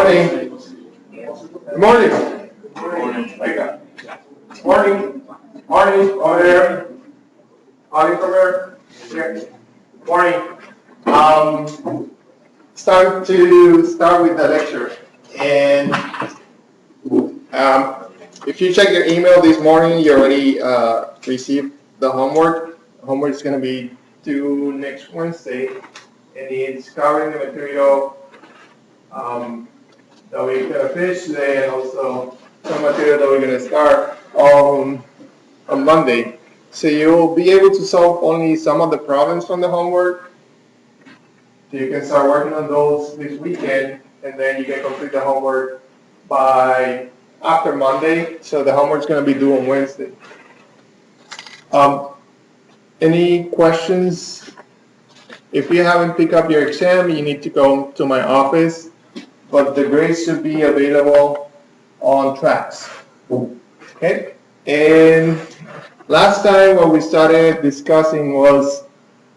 morning. Good morning. Wake up. Morning. Morning. Over there. Morning from here. Here. Morning. Start with the lecture. And if you check your email this morning, you already received the homework. The homework is going to be due next Wednesday, and it's covering the material that we're going to finish today, and also some material that we're going to start on Monday. So you'll be able to solve only some of the problems from the homework. So you can start working on those this weekend, and then you can complete the homework by after Monday. So the homework's going to be due on Wednesday. Any questions? If you haven't picked up your exam, you need to go to my office, but the grades should be available on tracks. Okay? And last time what we started discussing was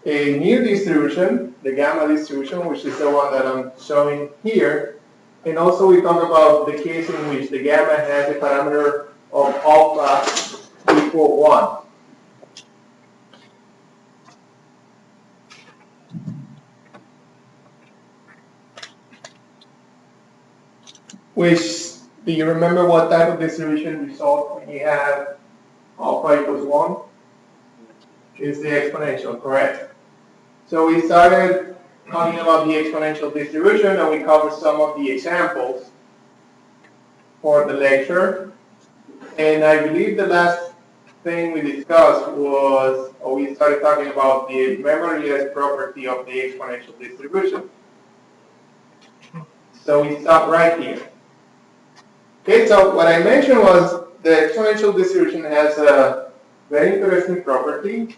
a new distribution, the gamma distribution, which is the one that I'm showing here. And also we talked about the case in which the gamma has a parameter of alpha equal 1. Which, do you remember what type of distribution we solved when you have alpha equals 1? It's the exponential, correct? So we started talking about the exponential distribution, and we covered some of the examples for the lecture. And I believe the last thing we discussed was, or we started talking about the memoryless property of the exponential distribution. So we stopped right here. Okay, so what I mentioned was the exponential distribution has a very interesting property,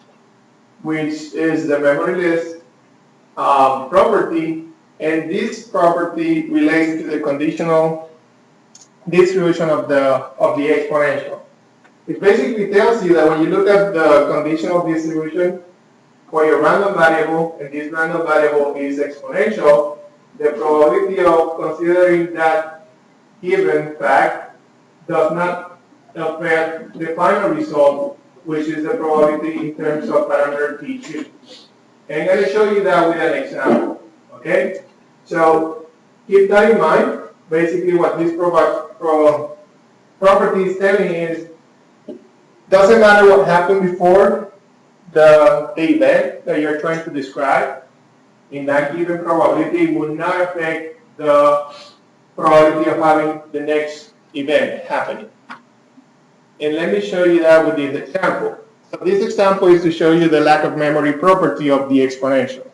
which is the memoryless property, and this property relates to the conditional distribution of the exponential. It basically tells you that when you look at the conditional distribution for your random variable, and this random variable is exponential, the probability of considering that given fact does not affect the final result, which is the probability in terms of parameter T2. And I'm going to show you that with an example. Okay? So keep that in mind. Basically what this property is telling is, doesn't matter what happened before the event that you're trying to describe, in that given probability would not affect the probability of having the next event happening. And let me show you that with this example. So this example is to show you the lack of memory property of the exponential.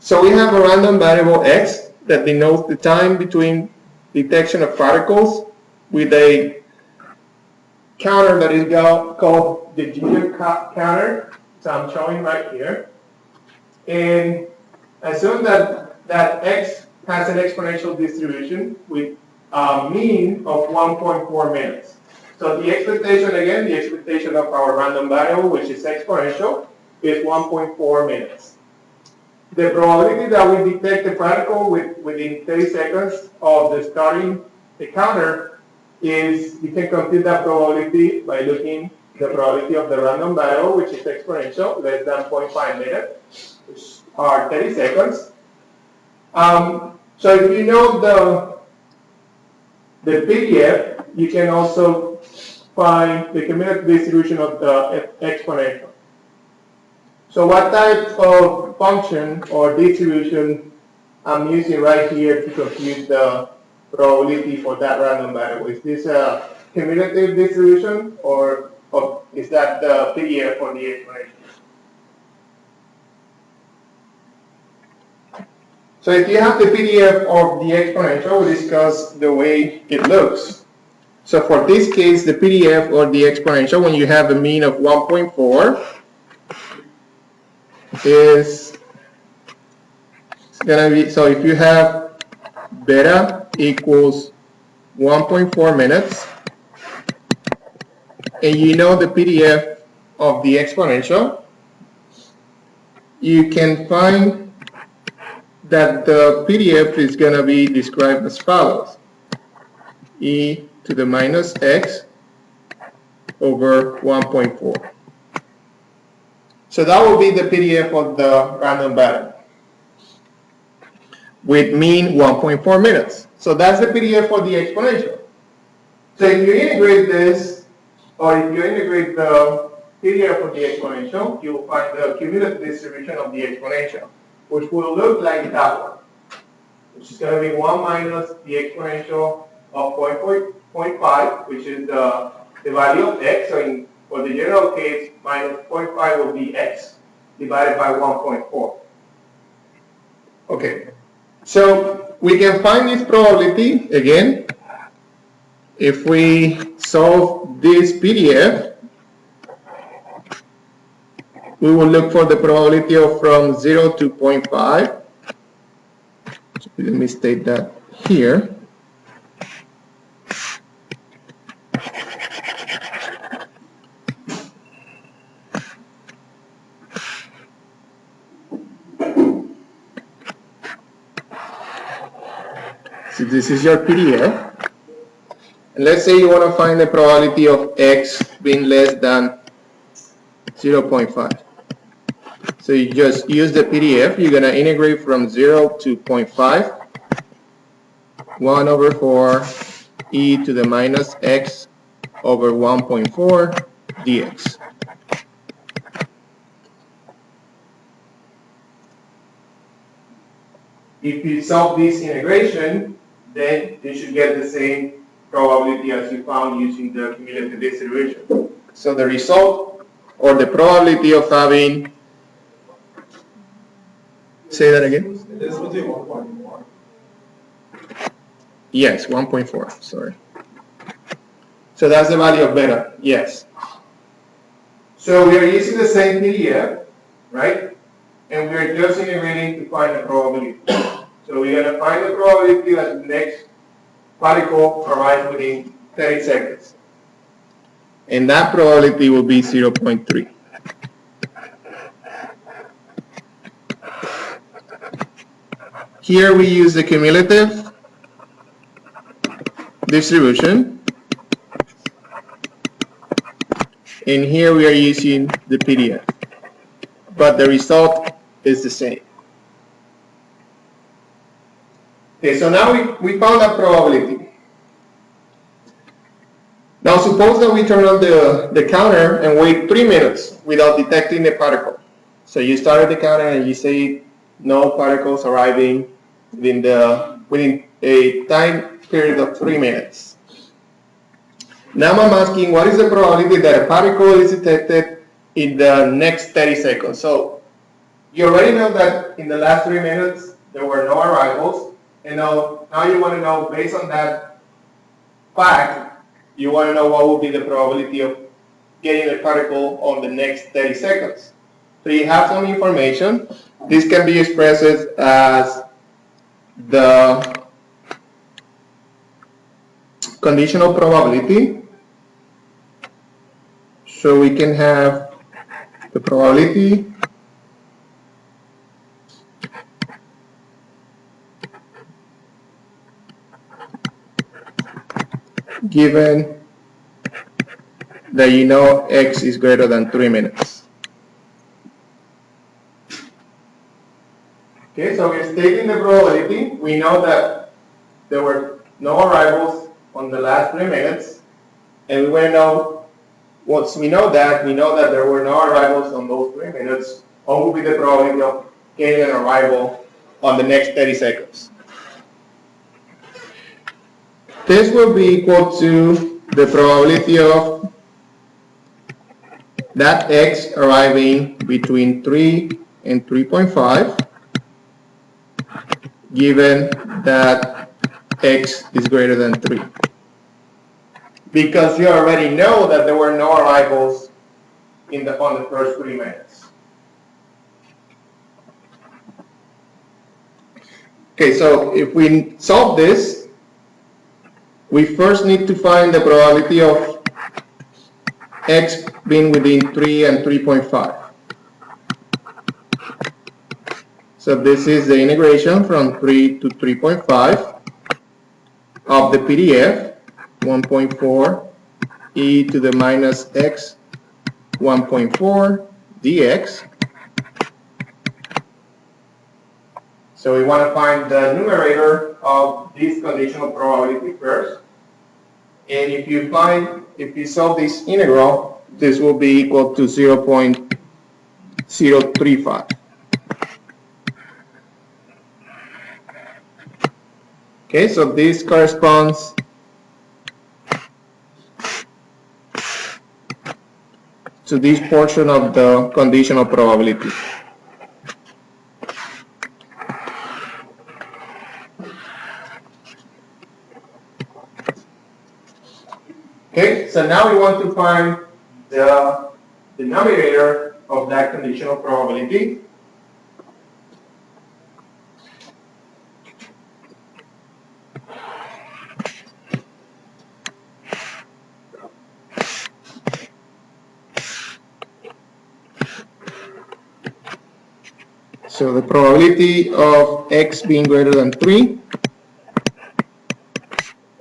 So we have a random variable x that denotes the time between detection of particles with a counter that is called the jitter counter. So I'm showing right here. And assume that x has an exponential distribution with a mean of 1.4 minutes. So the expectation, again, the expectation of our random variable, which is exponential, is 1.4 minutes. The probability that we detect a particle within 30 seconds of the starting the counter is, you can compute that probability by looking the probability of the random variable, which is exponential, less than 0.5 minutes, which are 30 seconds. So if you know the PDF, you can also find the cumulative distribution of the exponential. So what type of function or distribution I'm using right here to compute the probability for that random variable? Is this a cumulative distribution, or is that the PDF for the exponential? So if you have the PDF of the exponential, we discuss the way it looks. So for this case, the PDF or the exponential, when you have a mean of 1.4, is going to be, so if you have beta equals 1.4 minutes, and you know the PDF of the exponential, you can find that the PDF is going to be described as follows: e to the minus x over 1.4. So that will be the PDF of the random variable with mean 1.4 minutes. So that's the PDF for the exponential. So if you integrate this, or if you integrate the PDF of the exponential, you'll find the cumulative distribution of the exponential, which will look like that one, which is going to be 1 minus the exponential of 0.5, which is the value of x. So for the general case, minus 0.5 will be x divided by 1.4. Okay, so we can find this probability again if we solve this PDF. We will look for the probability of from 0 to 0.5. So let me state that here. So this is your PDF. And let's say you want to find the probability of x being less than 0.5. So you just use the PDF. You're going to integrate from 0 to 0.5. 1 over 4 e to the minus x over 1.4 dx. If you solve this integration, then you should get the same probability as you found using the cumulative distribution. So the result, or the probability of having, say that again? This will be 1.4. Yes, 1.4, sorry. So that's the value of beta, yes. So we are using the same PDF, right? And we are just integrating to find the probability. So we're going to find the probability that the next particle arrives within 30 seconds. And that probability will be 0.3. Here we use the cumulative distribution. And here we are using the PDF. But the result is the same. Okay, so now we found that probability. Now suppose that we turn on the counter and wait 3 minutes without detecting the particle. So you started the counter and you say no particles arriving within a time period of 3 minutes. Now I'm asking, what is the probability that a particle is detected in the next 30 seconds? So you already know that in the last 3 minutes there were no arrivals. And now you want to know, based on that fact, you want to know what will be the probability of getting a particle on the next 30 seconds. So you have some information. This can be expressed as the conditional probability. So we can have the probability given that you know x is greater than 3 minutes. Okay, so we're stating the probability. We know that there were no arrivals on the last 3 minutes, and we want to know, once we know that there were no arrivals on those 3 minutes, what will be the probability of getting an arrival on the next 30 seconds? This will be equal to the probability of that x arriving between 3 and 3.5, given that x is greater than 3. Because you already know that there were no arrivals on the first 3 minutes. Okay, so if we solve this, we first need to find the probability of x being within 3 and 3.5. So So this is the integration from 3 to 3.5 of the PDF, 1.4 e to the minus x 1.4 dx. So we want to find the numerator of this conditional probability first. And if you solve this integral, this will be equal to 0.035. Okay, so this corresponds to this portion of the conditional probability. Okay, so now we want to find the denominator of that conditional probability. So the probability of x being greater than 3,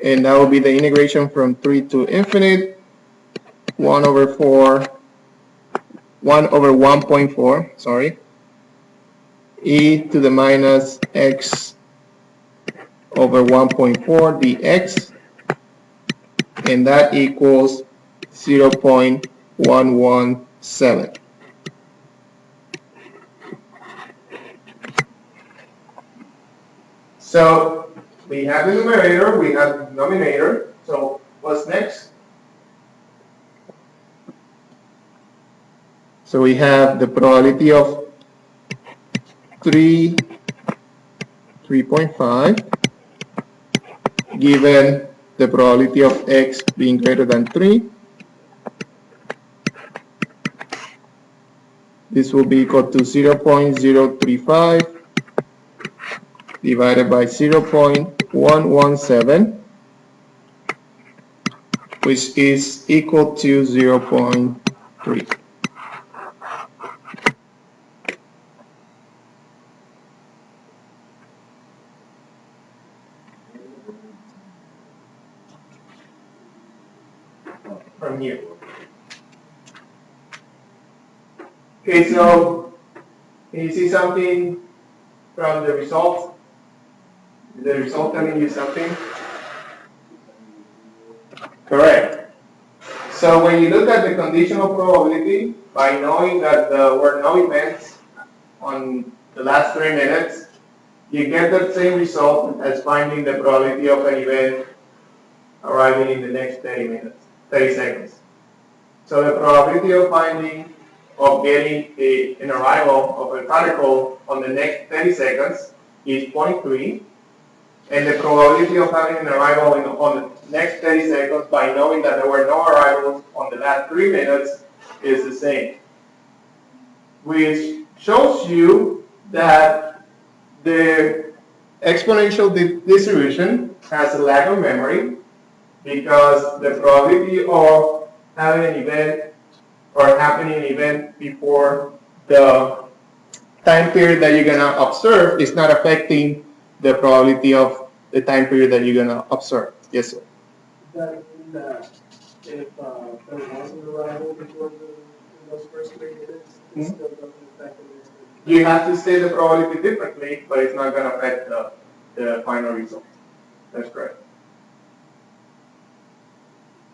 and that will be the integration from 3 to infinite, 1 over 1.4, sorry, e to the minus x over 1.4 dx, and that equals 0.117. So we have the numerator, we have the denominator. So what's next? So we have the probability of 3.5 given the probability of x being greater than 3. This will be equal to 0.035 divided by 0.117, which is equal to 0.3. From here. Okay, so can you see something from the result? Is the result telling you something? Correct. So when you look at the conditional probability, by knowing that there were no events on the last 3 minutes, you get the same result as finding the probability of an event arriving in the next 30 seconds. So the probability of getting an arrival of a particle on the next 30 seconds is 0.3, and the probability of having an arrival on the next 30 seconds by knowing that there were no arrivals on the last 3 minutes is the same, which shows you that the exponential distribution has a lack of memory, because the probability of having an event or happening an event before the time period that you're going to observe is not affecting the probability of the time period that you're going to observe. Yes, sir. Does that mean that if there was an arrival before those first 3 minutes, it still doesn't affect the next 3 minutes? You have to state the probability differently, but it's not going to affect the final result. That's correct.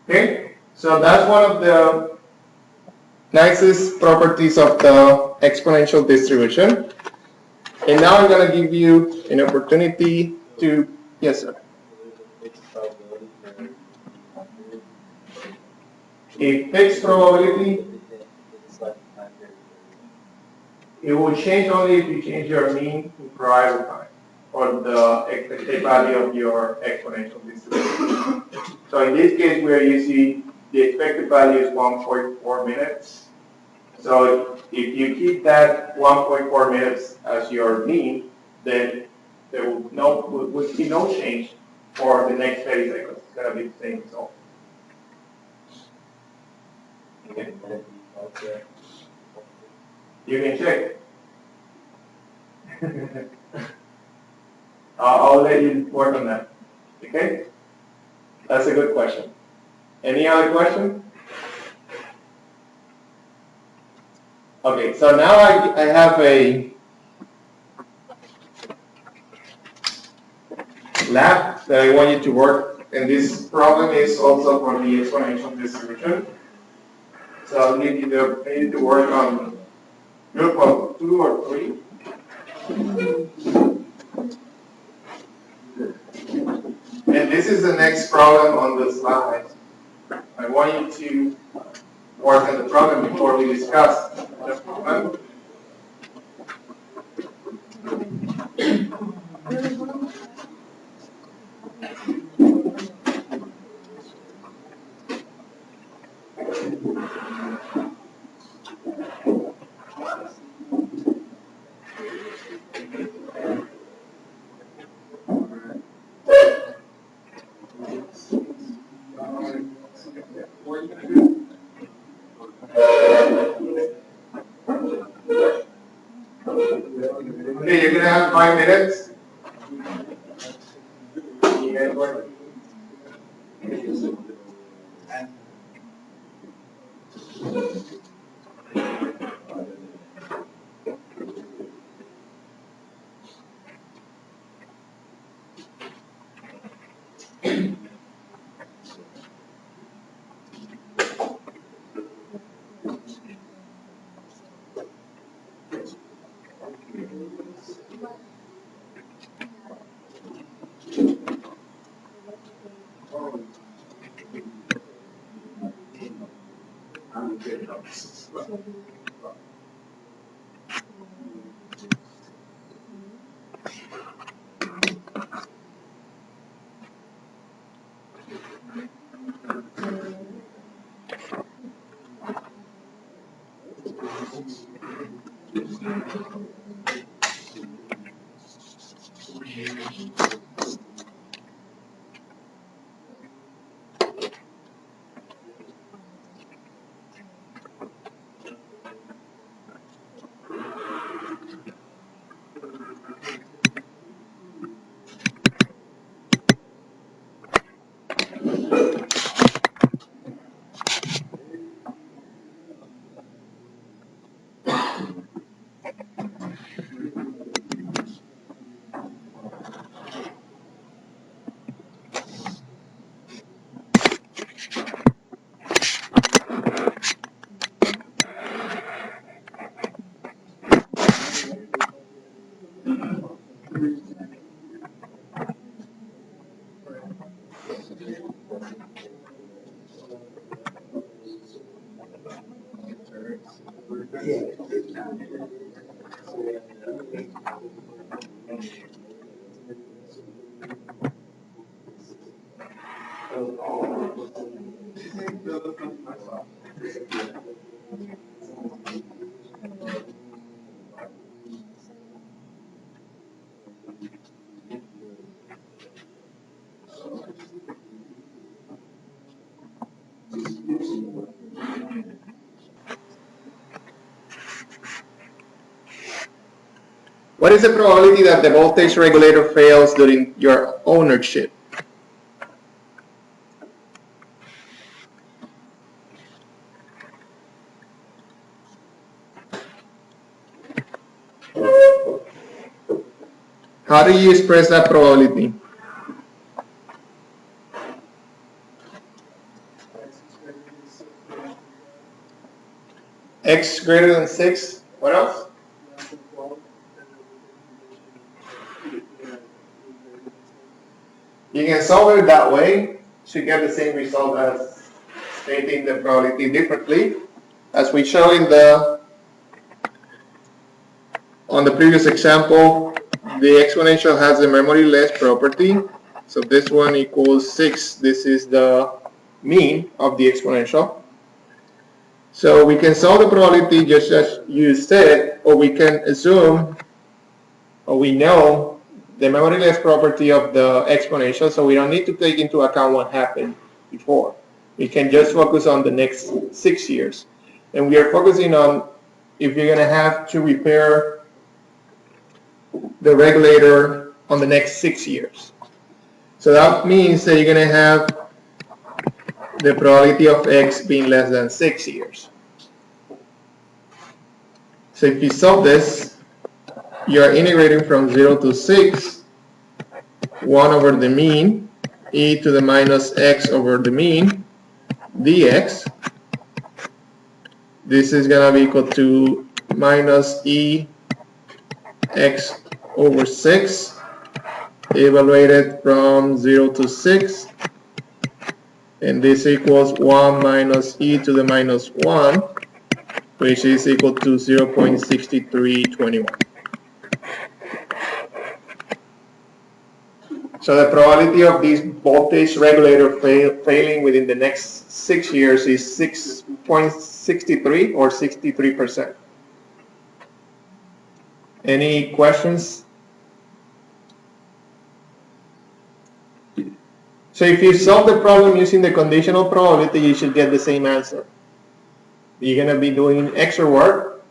Okay, so that's one of the nicest properties of the exponential distribution. And now I'm going to give you an opportunity to, yes, sir. A fixed probability, it will change only if you change your mean to arrival time, or the expected value of your exponential distribution. So in this case, we are using the expected value is 1.4 minutes. So if you keep that 1.4 minutes as your mean, then there will be no change for the next 30 seconds. It's going to be the same result. Okay. You can check. I'll let you work on that. Okay? That's a good question. Any other question? Okay, so now I have a lab that I want you to work, and this problem is also for the exponential distribution. So I need to work on group of 2 or 3. And this is the next problem on the slide. I want you to work on the problem before we discuss the problem. Okay, you're gonna have 5 minutes. You guys work. What is the probability that the voltage regulator fails during your ownership? How do you express that probability? X greater than 6. What else? You can solve it that way to get the same result as stating the probability differently. As we show on the previous example, the exponential has the memoryless property. So this one equals 6. This is the mean of the exponential. So we can solve the probability just as you said, or we can assume, or we know the memoryless property of the exponential, so we don't need to take into account what happened before. We can just focus on the next 6 years. And we are focusing on if you're going to have to repair the regulator on the next 6 years. So that means that you're going to have the probability of x being less than 6 years. So if you solve this, you are integrating from 0 to 6, 1 over the mean, e to the minus x over the mean, dx. This is going to be equal to minus e x over 6, evaluated from 0 to 6, and this equals 1 minus e to the minus 1, which is equal to 0.6321. So the probability of this voltage regulator failing within the next 6 years is 6.63 or 63%. Any questions? So if you solve the problem using the conditional probability, you should get the same answer. You're going to be doing extra work.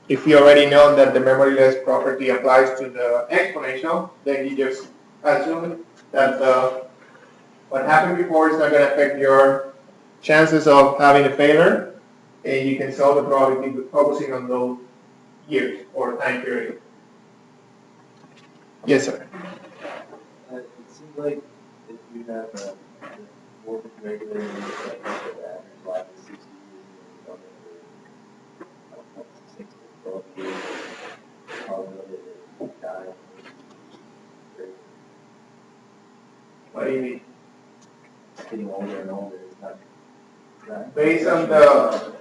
If you already know that the memoryless property applies to the exponential, then you just assume that what happened before is not going to affect your chances of having a failure, and you can solve the probability focusing on those years or time period. Yes, sir. It seems like if you have a voltage regulator that has an average life of 60 years, and you're up to 6 to 12 years, probability that you die. What do you mean? It's getting older and older. It's not. Based on the.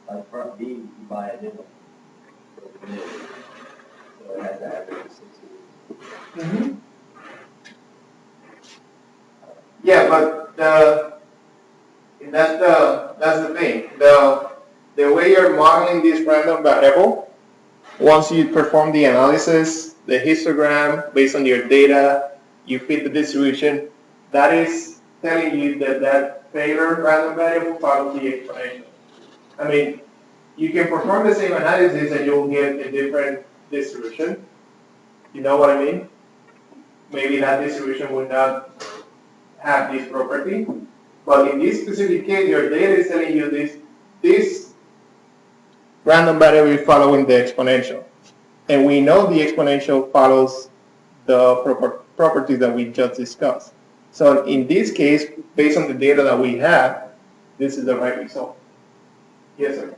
Like part B, you buy a new one. So it has an average of 6 years. Mm-hmm. Yeah, but that's the thing. The way you're modeling this random variable, once you perform the analysis, the histogram based on your data, you fit the distribution, that is telling you that failure random variable follows the exponential. I mean, you can perform the same analysis and you'll get a different distribution. You know what I mean? Maybe that distribution would not have this property, but in this specific case, your data is telling you this random variable is following the exponential, and we know the exponential follows the properties that we just discussed. So in this case, based on the data that we have, this is the right result. Yes, sir.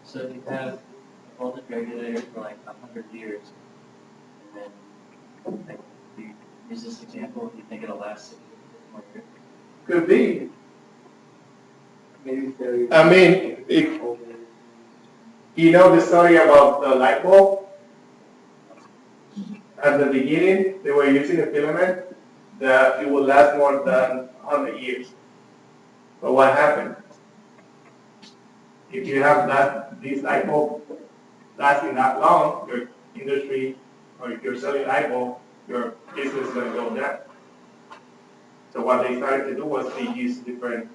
So you have a voltage regulator for like 100 years, and then like, you use this example, you think it'll last 6 years? Could be. Maybe 30. I mean, you know the story about the light bulb? At the beginning, they were using a filament that it would last more than 100 years. But what happened? If you have this light bulb lasting that long, your industry, or if you're selling light bulb, your business is going to go down. So what they started to do was they use different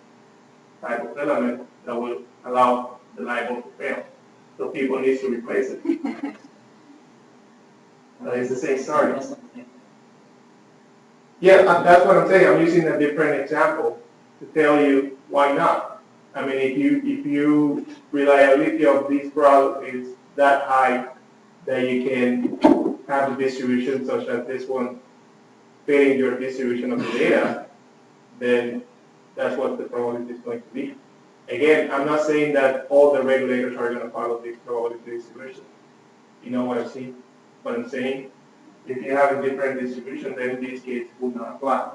type of filament that will allow the light bulb to fail. So people need to replace it. It's the same story. Yeah, that's what I'm saying. I'm using a different example to tell you why not. I mean, if you reliability of this product is that high that you can have a distribution such as this one fitting your distribution of the data, then that's what the probability is going to be. Again, I'm not saying that all the regulators are going to follow this probability distribution. You know what I'm saying? What I'm saying? If you have a different distribution, then this case will not apply.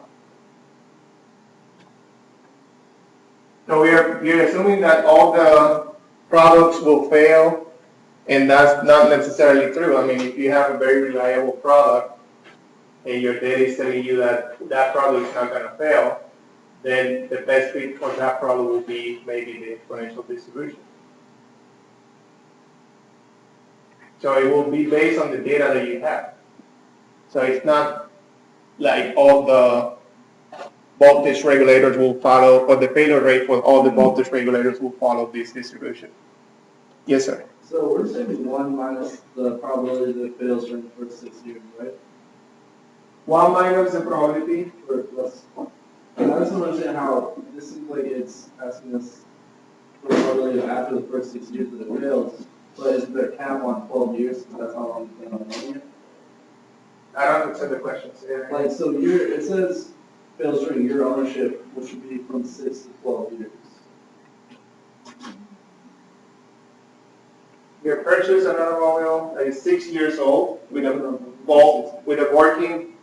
So we're assuming that all the products will fail, and that's not necessarily true. I mean, if you have a very reliable product and your data is telling you that that product is not going to fail, then the best fit for that product will be maybe the exponential distribution. So it will be based on the data that you have. So it's not like all the voltage regulators will follow, or the failure rate for all the voltage regulators will follow this distribution. Yes, sir. So we're saying 1 minus the probability that it fails during the first 6 years, right? 1 minus the probability. Or less. And I just don't understand how this seems like it's asking us for the probability of after the first 6 years that it fails, but is there a cap on 12 years because that's how long you plan on running it? I don't understand the question. Say it again. Like, so it says fails during your ownership, which would be from 6 to 12 years. You purchase an automobile that is 6 years old with a working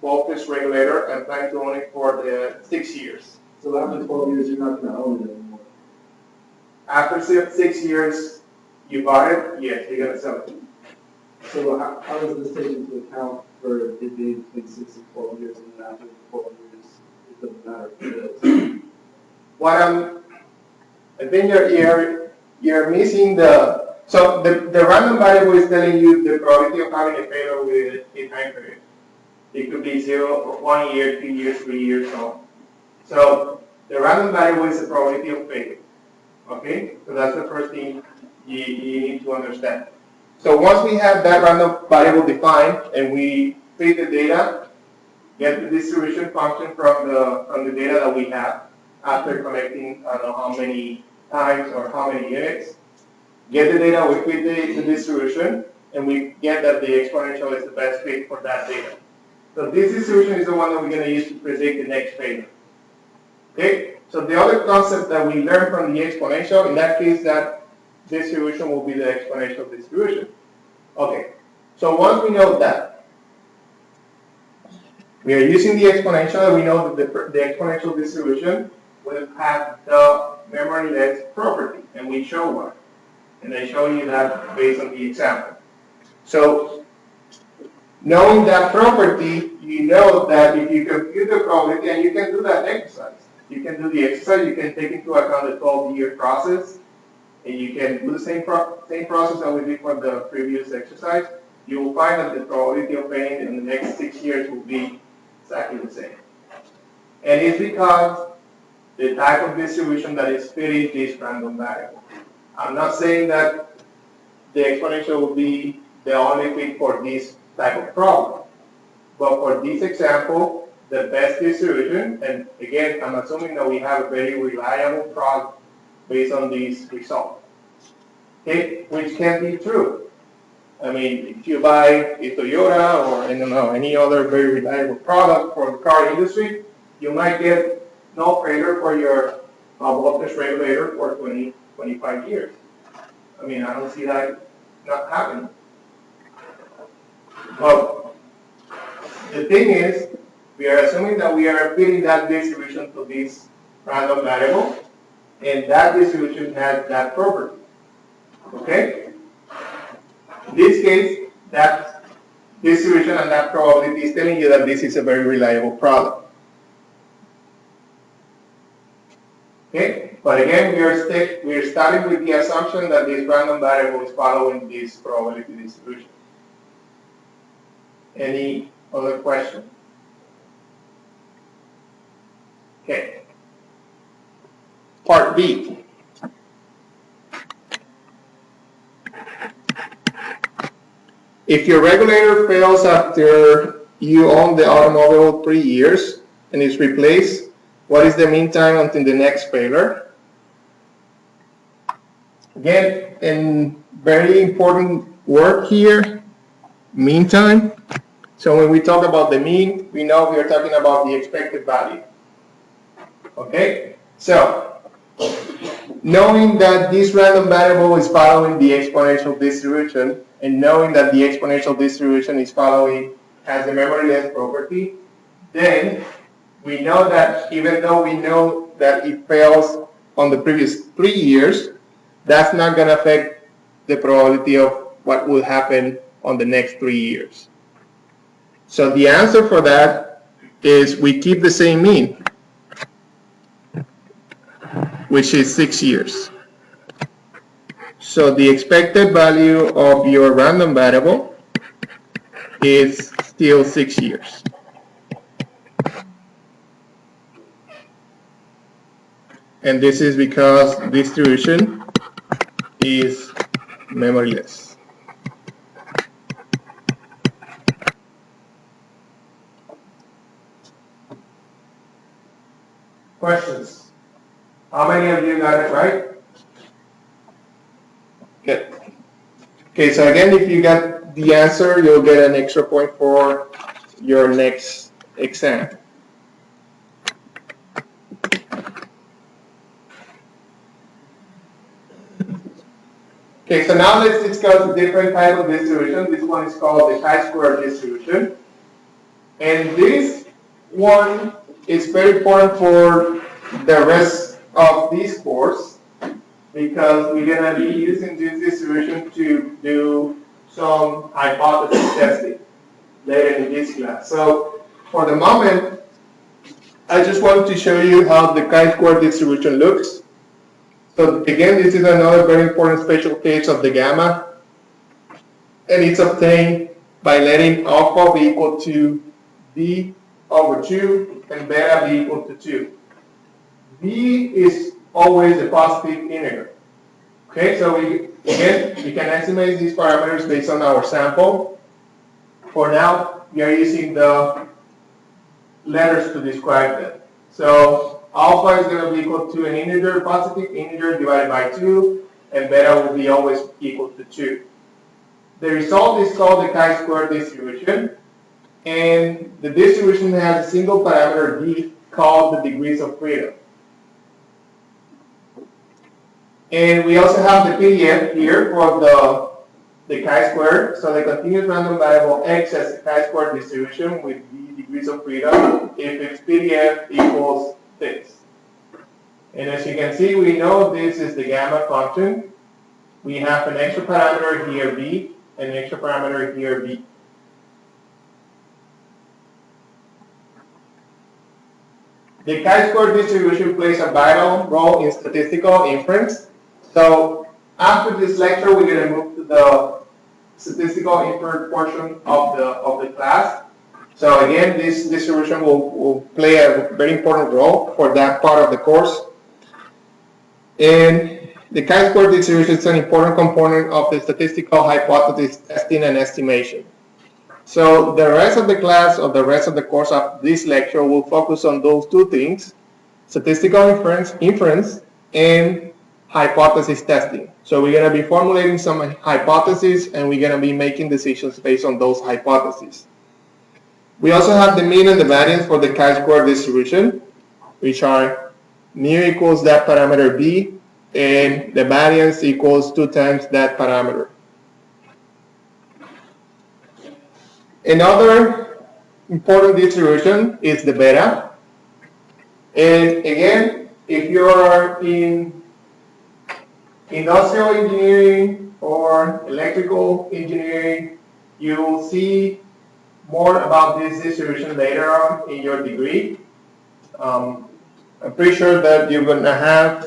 voltage regulator and plan to own it for the 6 years. So after 12 years, you're not going to own it anymore. After 6 years, you bought it, yes, you're gonna sell it. So how does this take into account for it being between 6 and 12 years, and then after 12 years, it doesn't matter if it is? I think you're missing so the random variable is telling you the probability of having a failure with a time period. It could be 0, 1 year, 2 years, 3 years, so on. So the random variable is the probability of failure. Okay? So that's the first thing you need to understand. So once we have that random variable defined and we feed the data, get the distribution function from the data that we have after collecting I don't know how many times or how many units, get the data, we feed the distribution, and we get that the exponential is the best fit for that data. So this distribution is the one that we're going to use to predict the next failure. Okay? So the other concept that we learned from the exponential, in that case, that distribution will be the exponential distribution. Okay. So once we know that, we are using the exponential, and we know that the exponential distribution will have the memoryless property, and we show one. And I show you that based on the example. So, knowing that property, you know that if you compute the probability, and you can do that exercise. You can do the exercise, you can take into account the 12-year process, and you can do the same process that we did for the previous exercise. You will find that the probability of failing in the next 6 years will be exactly the same. And it's because the type of distribution that is fitting this random variable. I'm not saying that the exponential will be the only fit for this type of problem. But for this example, the best distribution, and again, I'm assuming that we have a very reliable product based on this result. Okay, which can be true. I mean, if you buy a Toyota or I don't know, any other very reliable product for the car industry, you might get no failure for your voltage regulator for 20, 25 years. I mean, I don't see that not happening. But the thing is, we are assuming that we are fitting that distribution to this random variable, and that distribution has that property. Okay? In this case, that distribution and that probability is telling you that this is a very reliable product. Okay? But again, we are starting with the assumption that this random variable is following this probability distribution. Any other question? Okay. Part B. If your regulator fails after you own the automobile 3 years and is replaced, what is the mean time until the next failure? Again, in very important word here, mean time. So when we talk about the mean, we know we are talking about the expected value. Okay? So, knowing that this random variable is following the exponential distribution, and knowing that the exponential distribution is has the memoryless property, then we know that even though we know that it fails on the previous 3 years, that's not going to affect the probability of what will happen on the next 3 years. So the answer for that is we keep the same mean, which is 6 years. So the expected value of your random variable is still 6 years. And this is because distribution is memoryless. Questions? How many of you got it right? Good. Okay, so again, if you got the answer, you'll get an extra point for your next exam. Okay, so now let's discuss a different type of distribution. This one is called the chi-square distribution. And this one is very important for the rest of this course because we're going to be using this distribution to do some hypothesis testing later in this class. So for the moment, I just wanted to show you how the chi-square distribution looks. So again, this is another very important special case of the gamma, and it's obtained by letting alpha be equal to b over 2 and beta be equal to 2. B is always a positive integer. Okay, so we can estimate these parameters based on our sample. For now, we are using the letters to describe them. So alpha is going to be equal to an integer, positive integer divided by 2, and beta will be always equal to 2. The result is called the chi-square distribution, and the distribution has a single parameter d called the degrees of freedom. And we also have the PDF here for the chi-square. So the continuous random variable x has a chi-square distribution with the degrees of freedom if its PDF equals this. And as you can see, we know this is the gamma function. We have an extra parameter here, b, and an extra parameter here, b. The chi-square distribution plays a vital role in statistical inference. So after this lecture, we're going to move to the statistical inference portion of the class. So again, this distribution will play a very important role for that part of the course. And the chi-square distribution is an important component of the statistical hypothesis testing and estimation. So the rest of the class, or the rest of the course of this lecture, will focus on those two things: statistical inference and hypothesis testing. So we're going to be formulating some hypotheses, and we're going to be making decisions based on those hypotheses. We also have the mean and the variance for the chi-square distribution, which are mu equals that parameter b, and the variance equals 2 times that parameter. Another important distribution is the beta. And again, if you are in industrial engineering or electrical engineering, you will see more about this distribution later on in your degree. I'm pretty sure that you're going to have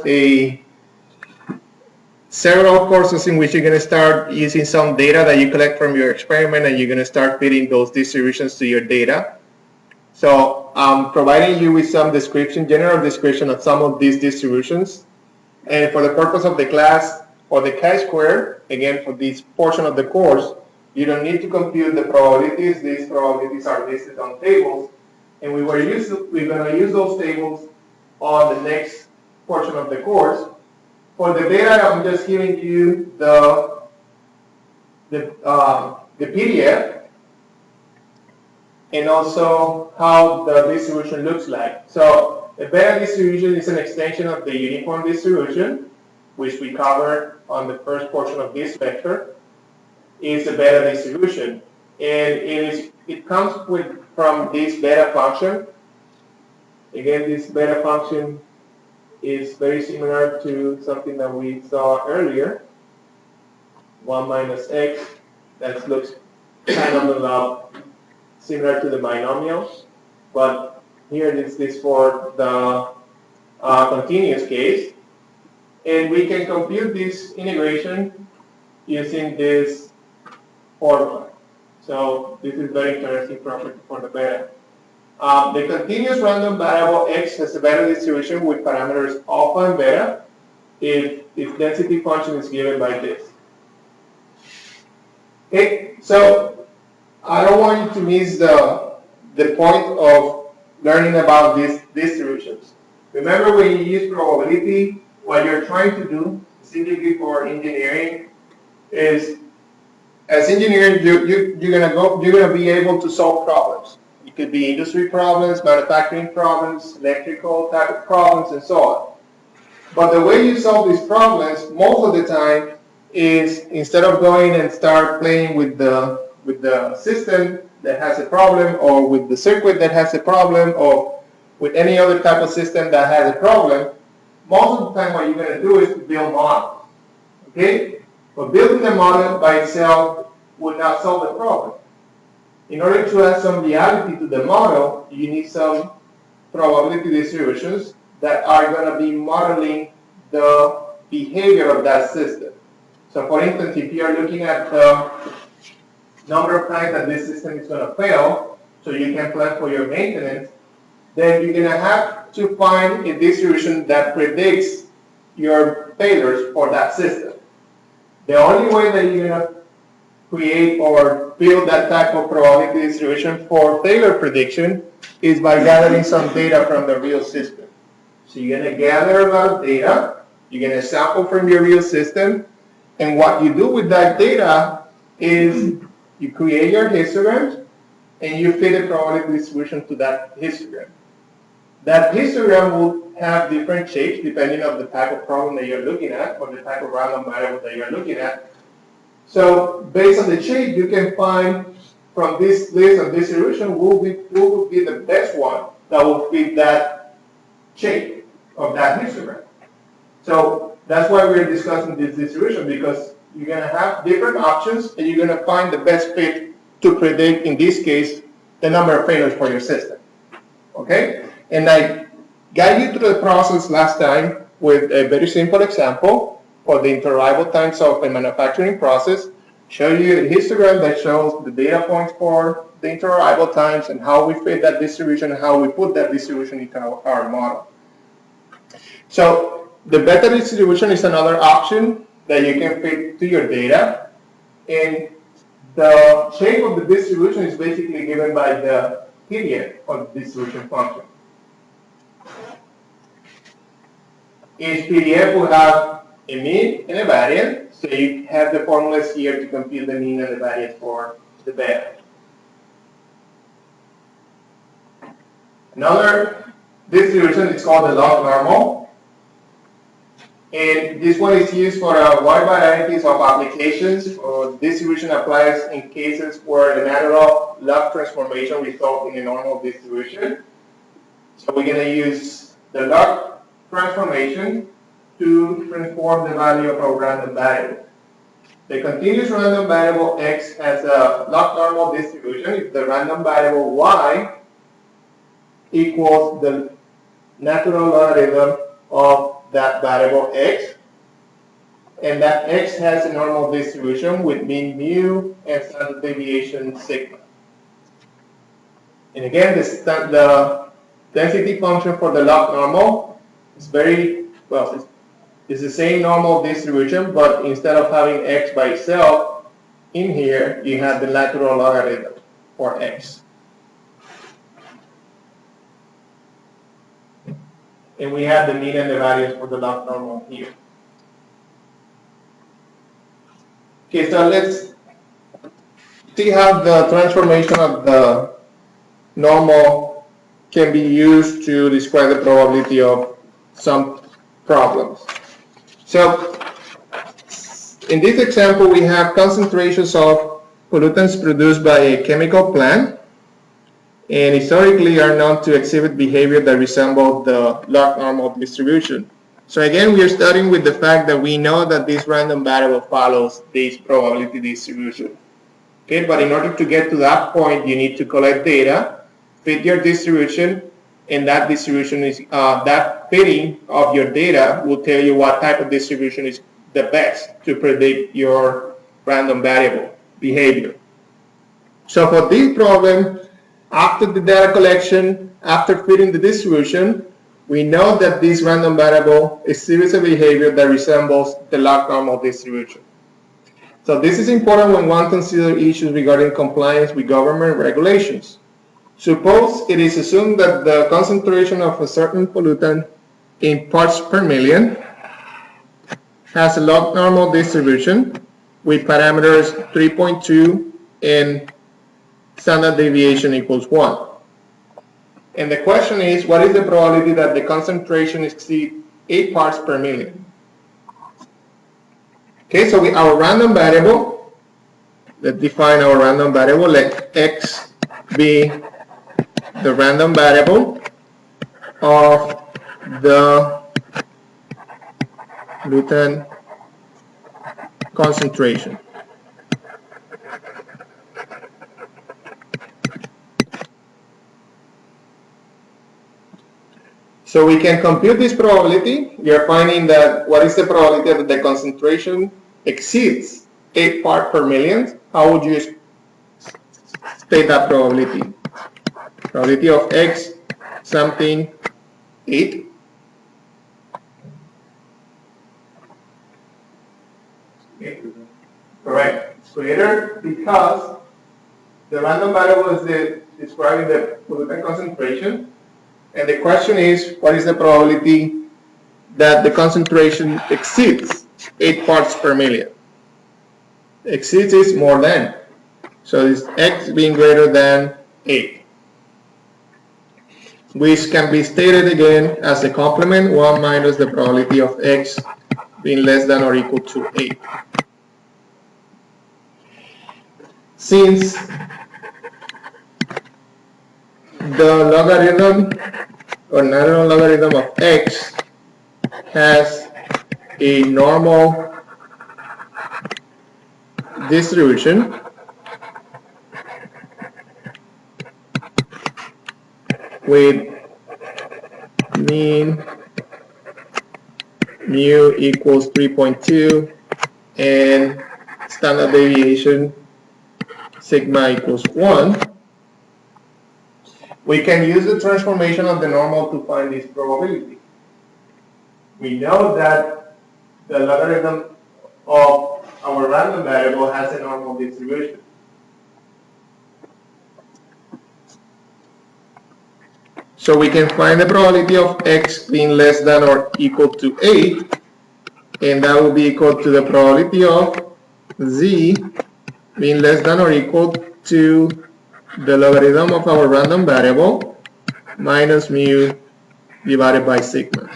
several courses in which you're going to start using some data that you collect from your experiment, and you're going to start fitting those distributions to your data. So I'm providing you with some description, general description of some of these distributions. And for the purpose of the class, for the chi-square, again, for this portion of the course, you don't need to compute the probabilities. These probabilities are listed on tables, and we're going to use those tables on the next portion of the course. For the beta, I'm just giving you the PDF and also how the distribution looks like. So the beta distribution is an extension of the uniform distribution, which we covered on the first portion of this lecture. Is a beta distribution, and it comes from this beta function. Again, this beta function is very similar to something that we saw earlier, 1 minus x. That looks kind of similar to the binomial, but here this is for the continuous case. And we can compute this integration using this formula. So this is very interesting property for the beta. The continuous random variable x has a beta distribution with parameters alpha and beta if its density function is given by this. Okay, so I don't want you to miss the point of learning about these distributions. Remember, when you use probability, what you're trying to do, specifically for engineering, is as engineers, you're gonna be able to solve problems. It could be industry problems, manufacturing problems, electrical type of problems, and so on. But the way you solve these problems most of the time is instead of going and start playing with the system that has a problem, or with the circuit that has a problem, or with any other type of system that has a problem, most of the time what you're going to do is to build models. Okay? But building the model by itself would not solve the problem. In order to add some reality to the model, you need some probability distributions that are going to be modeling the behavior of that system. So for instance, if you are looking at the number of times that this system is going to fail, so you can plan for your maintenance, then you're going to have to find a distribution that predicts your failures for that system. The only way that you're going to create or build that type of probability distribution for failure prediction is by gathering some data from the real system. So you're going to gather a lot of data, you're going to sample from your real system, and what you do with that data is you create your histograms and you fit a probability distribution to that histogram. That histogram will have different shapes depending on the type of problem that you're looking at, or the type of random variable that you're looking at. So based on the shape, you can find from this list of distribution who will be the best one that will fit that shape of that histogram. So that's why we're discussing this distribution, because you're going to have different options and you're going to find the best fit to predict, in this case, the number of failures for your system. Okay? And I guided you through the process last time with a very simple example for the interarrival times of a manufacturing process. Show you a histogram that shows the data points for the interarrival times and how we fit that distribution and how we put that distribution into our model. So the beta distribution is another option that you can fit to your data. And the shape of the distribution is basically given by the period of the distribution function. Each PDF will have a mean and a variance, so you have the formulas here to compute the mean and the variance for the beta. Another distribution is called the Lognormal, and this one is used for a wide variety of applications. Distribution applies in cases where the natural log transformation results in a normal distribution. So we're going to use the log transformation to transform the value of a random variable. The continuous random variable x has a Lognormal distribution if the random variable y equals the natural logarithm of that variable x, and that x has a normal distribution with mean mu and standard deviation sigma. And again, the density function for the Lognormal is very, well, it's the same normal distribution, but instead of having x by itself, in here you have the natural logarithm for x. And we have the mean and the variance for the Lognormal here. Okay, so let's see how the transformation of the normal can be used to describe the probability of some problems. So in this example, we have concentrations of pollutants produced by a chemical plant, and historically are known to exhibit behavior that resembles the Lognormal distribution. So again, we are starting with the fact that we know that this random variable follows this probability distribution. Okay, but in order to get to that point, you need to collect data, fit your distribution, and that distribution is that fitting of your data will tell you what type of distribution is the best to predict your random variable behavior. So for this problem, after the data collection, after fitting the distribution, we know that this random variable exhibits a behavior that resembles the Lognormal distribution. So this is important when one considers issues regarding compliance with government regulations. Suppose it is assumed that the concentration of a certain pollutant in parts per million has a log-normal distribution with parameters 3.2 and standard deviation equals 1. And the question is, what is the probability that the concentration exceeds 8 parts per million? Okay, so our random variable, let's define our random variable, let x be the random variable of the pollutant concentration. So we can compute this probability. We are finding that what is the probability that the concentration exceeds 8 parts per million? How would you state that probability? Probability of x something 8. Correct. It's greater because the random variable is describing the pollutant concentration. And the question is, what is the probability that the concentration exceeds 8 parts per million? Exceeds is more than. So it's x being greater than 8. Which can be stated again as the complement 1 minus the probability of x being less than or equal to 8. Since the logarithm or natural logarithm of x has a normal distribution, with mean mu equals 3.2 and standard deviation sigma equals 1, we can use the transformation of the normal to find this probability. We know that the logarithm of our random variable has a normal distribution. So we can find the probability of x being less than or equal to 8, and that will be equal to the probability of z being less than or equal to the logarithm of our random variable minus mu divided by sigma.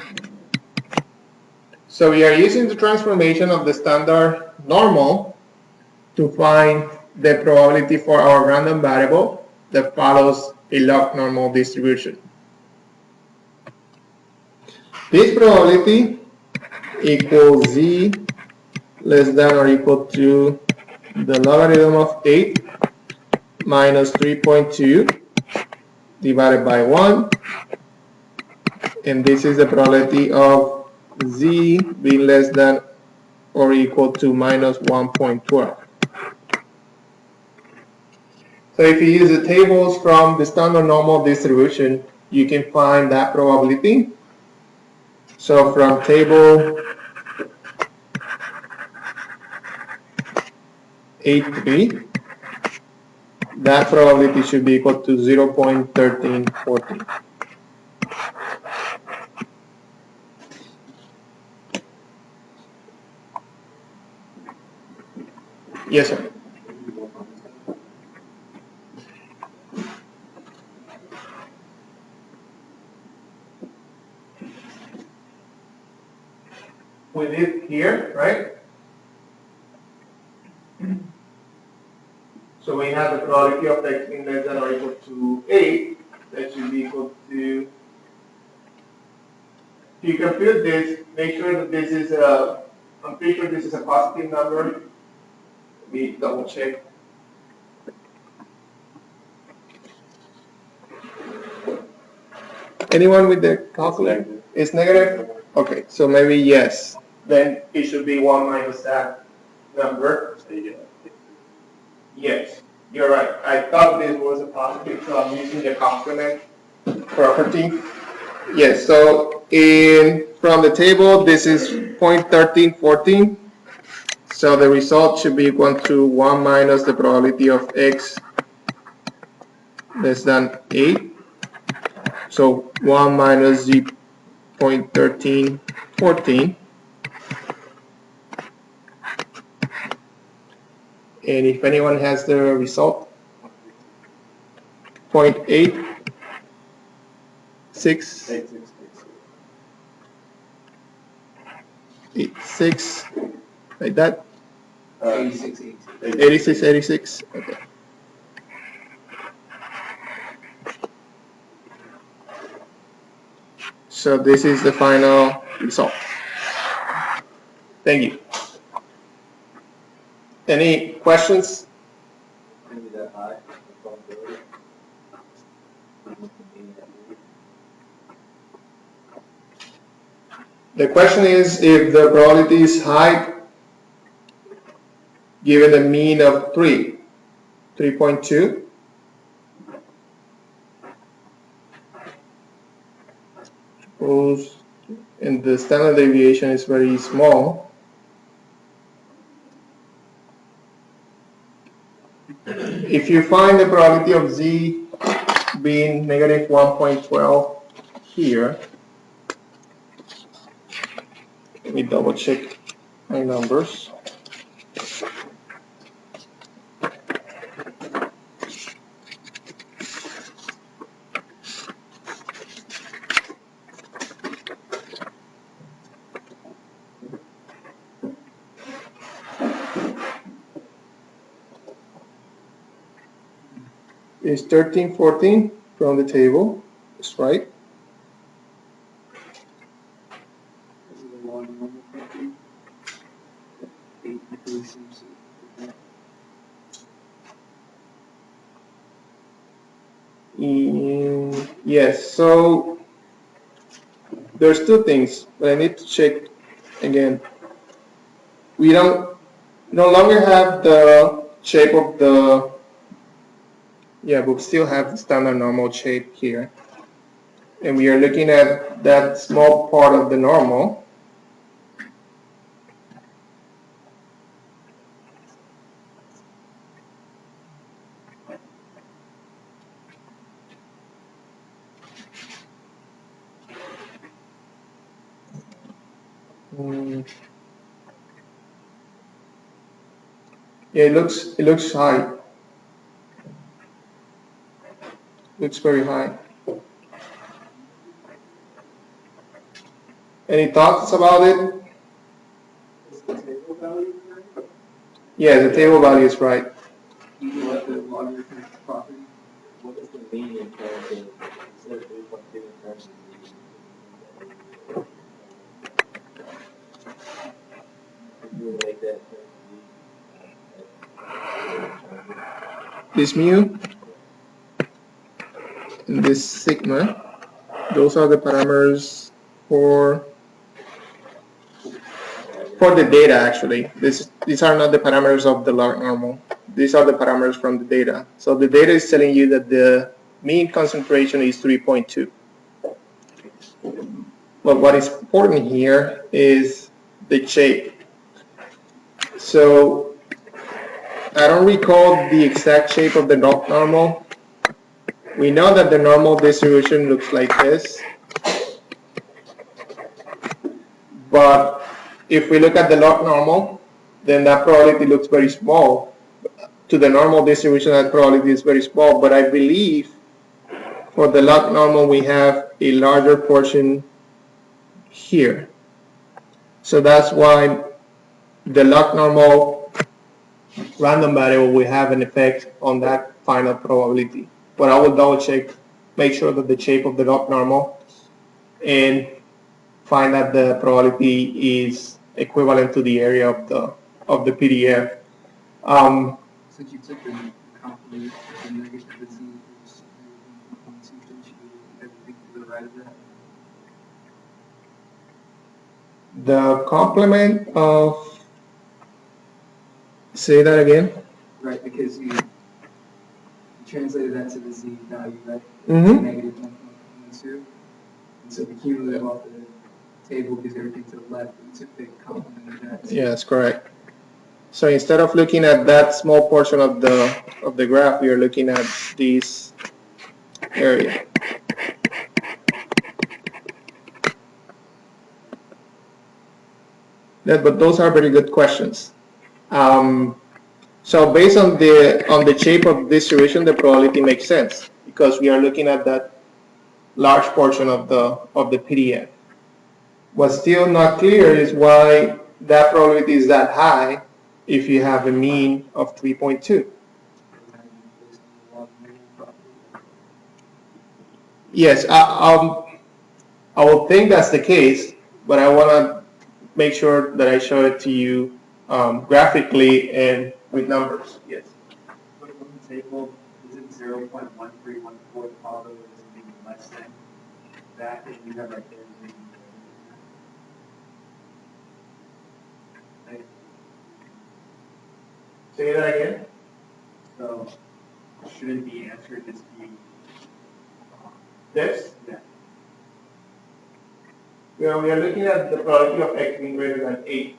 So we are using the transformation of the standard normal to find the probability for our random variable that follows a log normal distribution. This probability equals z less than or equal to the logarithm of 8 minus 3.2 divided by 1, and this is the probability of z being less than or equal to minus 1.12. So if you use the tables from the standard normal distribution, you can find that probability. So from table 8.3, that probability should be equal to 0.1314. Yes, sir. We did here, right? So we have the probability of x being less than or equal to 8. That should be equal to, if you compute this, make sure that this is a, I'm pretty sure this is a positive number. Let me double check. Anyone with the calculator? It's negative? Okay, so maybe yes. Then it should be 1 minus that number. Yes, you're right. I thought this was a positive, so I'm using the complement property. Yes, so from the table, this is 0.1314. So the result should be equal to 1 minus the probability of x less than 8. So 1 minus 0.1314. And if anyone has the result, 0.86 like that. 86. Okay. So this is the final result. Thank you. Any questions? Maybe that high, the probability. The question is if the probability is high given a mean of 3.2. Suppose, and the standard deviation is very small. If you find the probability of z being negative 1.12 here, let me double check my numbers. Is 1314 from the table, that's right. This is a Lognormal function. 8 increases. Yes, so there's two things, but I need to check again. We don't no longer have the shape of the, yeah, but we still have the standard normal shape here. And we are looking at that small part of the normal. Yeah, it looks high. Looks very high. Any thoughts about it? Is the table value right? Yeah, the table value is right. You can let the logarithmic property. What is the mean in terms of, instead of 3.2 in terms of if you would make that in terms of This mu and this sigma, those are the parameters for the data actually. These are not the parameters of the log normal. These are the parameters from the data. So the data is telling you that the mean concentration is 3.2. But what is important here is the shape. So I don't recall the exact shape of the log normal. We know that the normal distribution looks like this. But if we look at the log normal, then that probability looks very small. To the normal distribution, that probability is very small. But I believe for the log normal, we have a larger portion here. So that's why the log normal random variable will have an effect on that final probability. But I will double check, make sure that the shape of the log normal, and find that the probability is equivalent to the area of the PDF. Since you took the complement, the negative, the z equals everything to the right of that. The complement of, say that again. Right, because you translated that to the z value, right? Mm-hmm. Negative 1.12. And so the cumulative off the table gives everything to the left. You took the complement of that. Yeah, that's correct. So instead of looking at that small portion of the graph, we are looking at this area. But those are very good questions. So based on the shape of distribution, the probability makes sense because we are looking at that large portion of the PDF. What's still not clear is why that probability is that high if you have a mean of 3.2. Yes, I will think that's the case, but I want to make sure that I show it to you graphically and with numbers. Yes. But on the table, is it 0.1314 although it is being less than that, and you have right there is being Say that again. so shouldn't the answer just be This? yeah. Well, we are looking at the probability of x being greater than 8.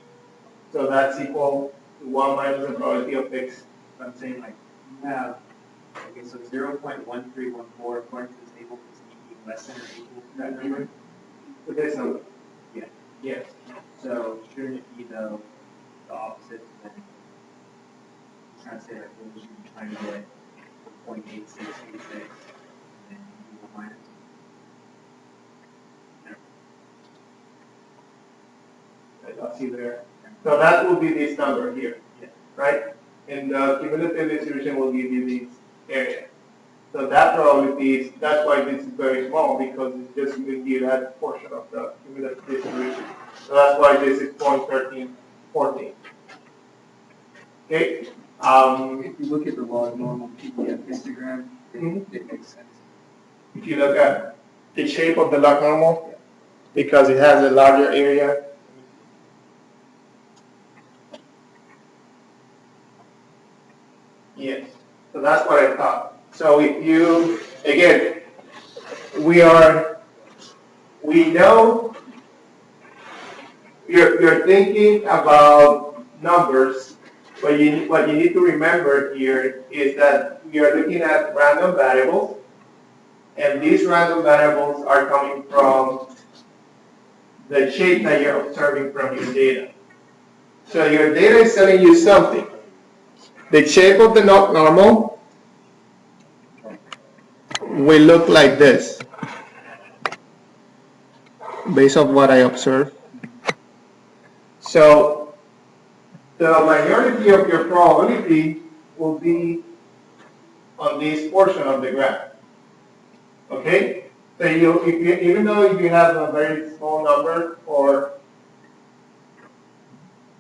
So that's equal to 1 minus the probability of x. I'm saying like you have okay, so 0.1314 according to the table is being less than or equal to that number. To this number. Yeah. Yes. So shouldn't it be the opposite? Then trying to say like what was you trying to get 0.8686 and then equal minus. I got you there. So that will be this number here, Yeah. right? And the cumulative distribution will give you this area. So that probability is, that's why this is very small, because it's just giving you that portion of the cumulative distribution. So that's why this is 0.1314. Okay? If you look at the Lognormal PDF histogram, it makes sense. If you look at the shape of the Lognormal, because it has a larger area. Yes. So that's what I thought. So if you, again, we know you're thinking about numbers, but what you need to remember here is that we are looking at random variables, and these random variables are coming from the shape that you're observing from your data. So your data is telling you something. The shape of the Lognormal will look like this, based on what I observed. So the majority of your probability will be on this portion of the graph. Okay? So even though you have a very small number for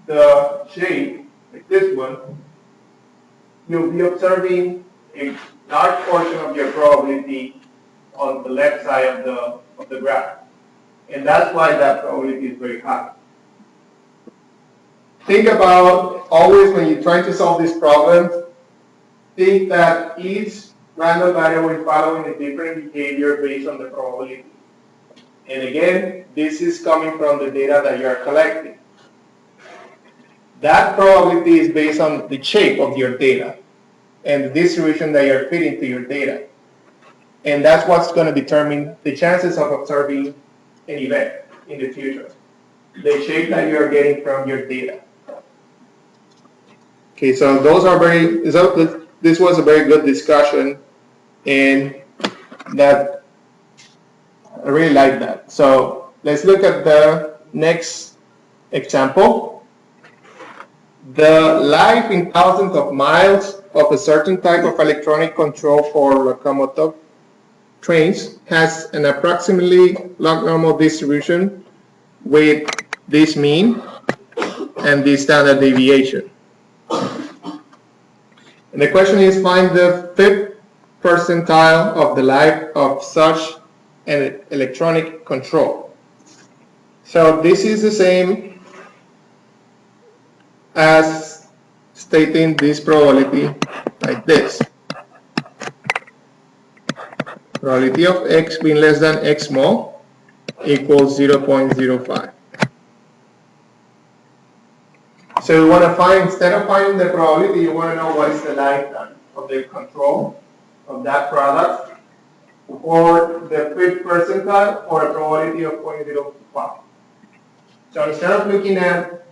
the shape, like this one, you'll be observing a large portion of your probability on the left side of the graph. And that's why that probability is very high. Think about, always when you're trying to solve these problems, think that each random variable is following a different behavior based on the probability. And again, this is coming from the data that you are collecting. That probability is based on the shape of your data and the distribution that you're fitting to your data. And that's what's going to determine the chances of observing an event in the future. The shape that you're getting from your data. Okay, so this was a very good discussion, and that I really like that. So let's look at the next example. The life in thousands of miles of a certain type of electronic control for locomotive trains has an approximately Lognormal distribution with this mean and this standard deviation. And the question is, find the 5th percentile of the life of such an electronic control. So this is the same as stating this probability like this. Probability of x being less than x small equals 0.05. So we want to find, instead of finding the probability, you want to know what is the lifetime of the control of that product for the fifth percentile or a probability of 0.05. So instead of looking at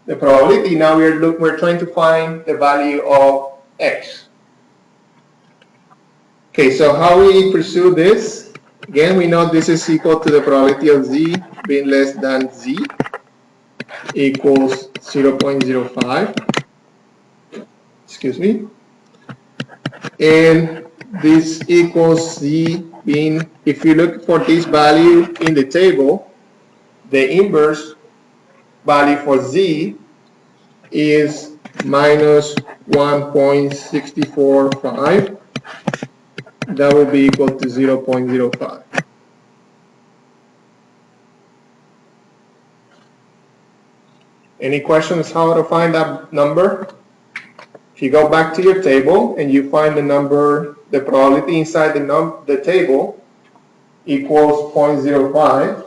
the probability, now we're trying to find the value of x. Okay, so how we pursue this? Again, we know this is equal to the probability of z being less than z equals 0.05. Excuse me. And this equals z being, if you look for this value in the table, the inverse value for z is minus 1.645. That will be equal to 0.05. Any questions how to find that number? If you go back to your table and you find the number, the probability inside the table equals 0.05,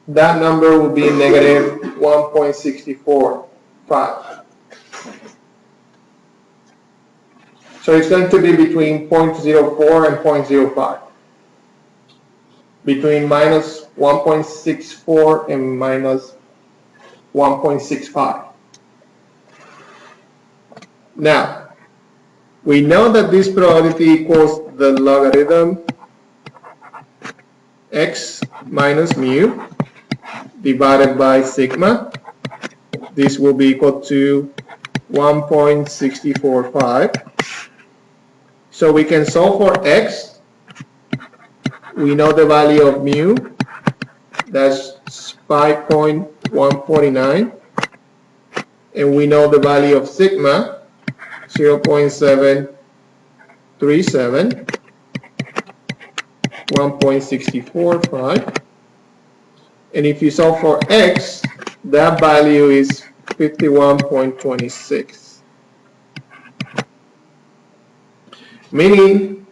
that number will be negative 1.645. So it's going to be between 0.04 and 0.05. Between minus 1.64 and minus 1.65. Now, we know that this probability equals the logarithm x minus mu divided by sigma. This will be equal to 1.645. So we can solve for x. We know the value of mu. That's 5.149. And we know the value of sigma, 0.737, 1.645. And if you solve for x, that value is 51.26. Meaning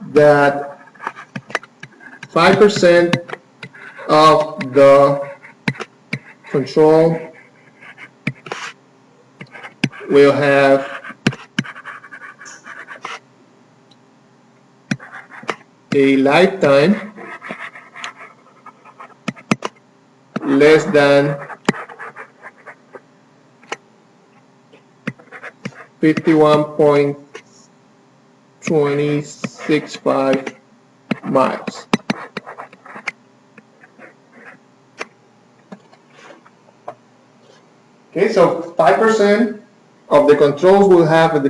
that 5% of the control will have a lifetime less than 51.265 miles. Okay, so 5% of the controls will have a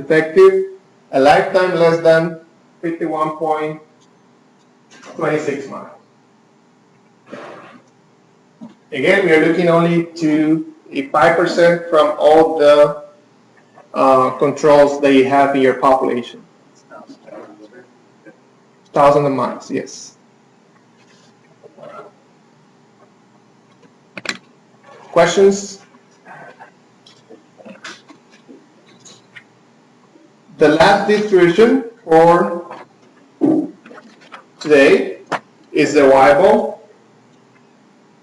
lifetime less than 51.26 miles. Again, we are looking only to a 5% from all the controls that you have in your population. 1,000 miles, yes. Questions? The last distribution for today is the Weibull.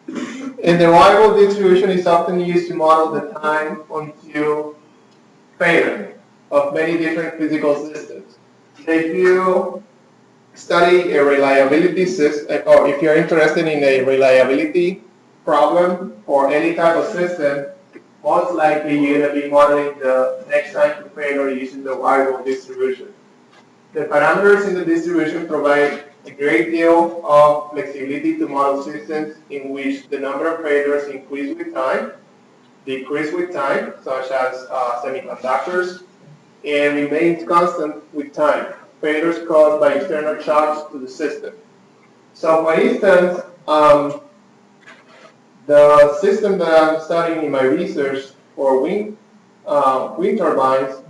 And the Weibull distribution is often used to model the time until failure of many different physical systems. So if you study a reliability system, or if you're interested in a reliability problem for any type of system, most likely you're going to be modeling the next time to failure using the Weibull distribution. The parameters in the distribution provide a great deal of flexibility to model systems in which the number of failures increase with time, decrease with time, such as semiconductors, and remains constant with time, failures caused by external shocks to the system. So for instance, the system that I'm studying in my research for wind turbines,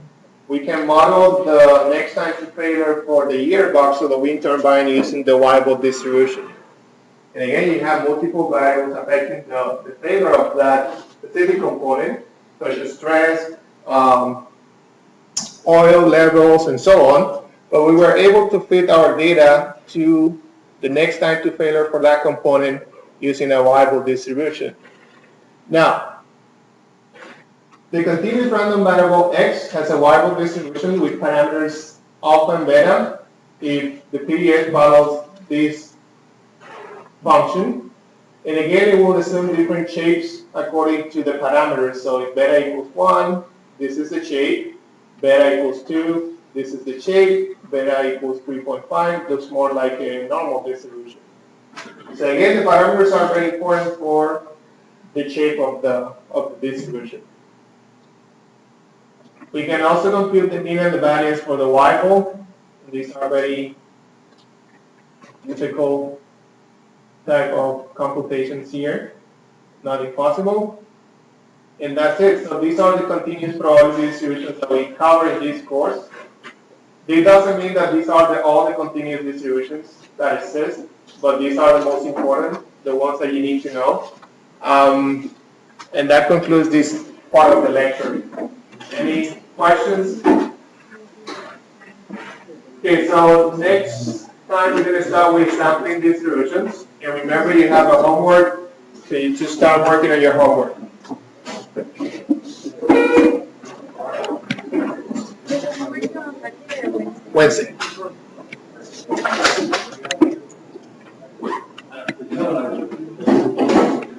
we can model the next time to failure for the gearbox of the wind turbine using the Weibull distribution. And again, you have multiple variables affecting the failure of that specific component, such as stress, oil levels, and so on. But we were able to fit our data to the next time to failure for that component using a Weibull distribution. Now, the continuous random variable x has a Weibull distribution with parameters alpha and beta if the PDF follows this function. And again, it will assume different shapes according to the parameters. So if beta equals 1, this is the shape. Beta equals 2, this is the shape. Beta equals 3.5, looks more like a normal distribution. So again, the parameters are very important for the shape of the distribution. We can also compute the mean and the variance for the Weibull. These are very difficult type of computations here, not impossible. And that's it. So these are the continuous probability distributions that we cover in this course. This doesn't mean that these are all the continuous distributions that exist, but these are the most important, the ones that you need to know. And that concludes this part of the lecture. Any questions? Okay, so next time we're going to start with sampling distributions. And remember, you have a homework, so you just start working on your homework. Wednesday.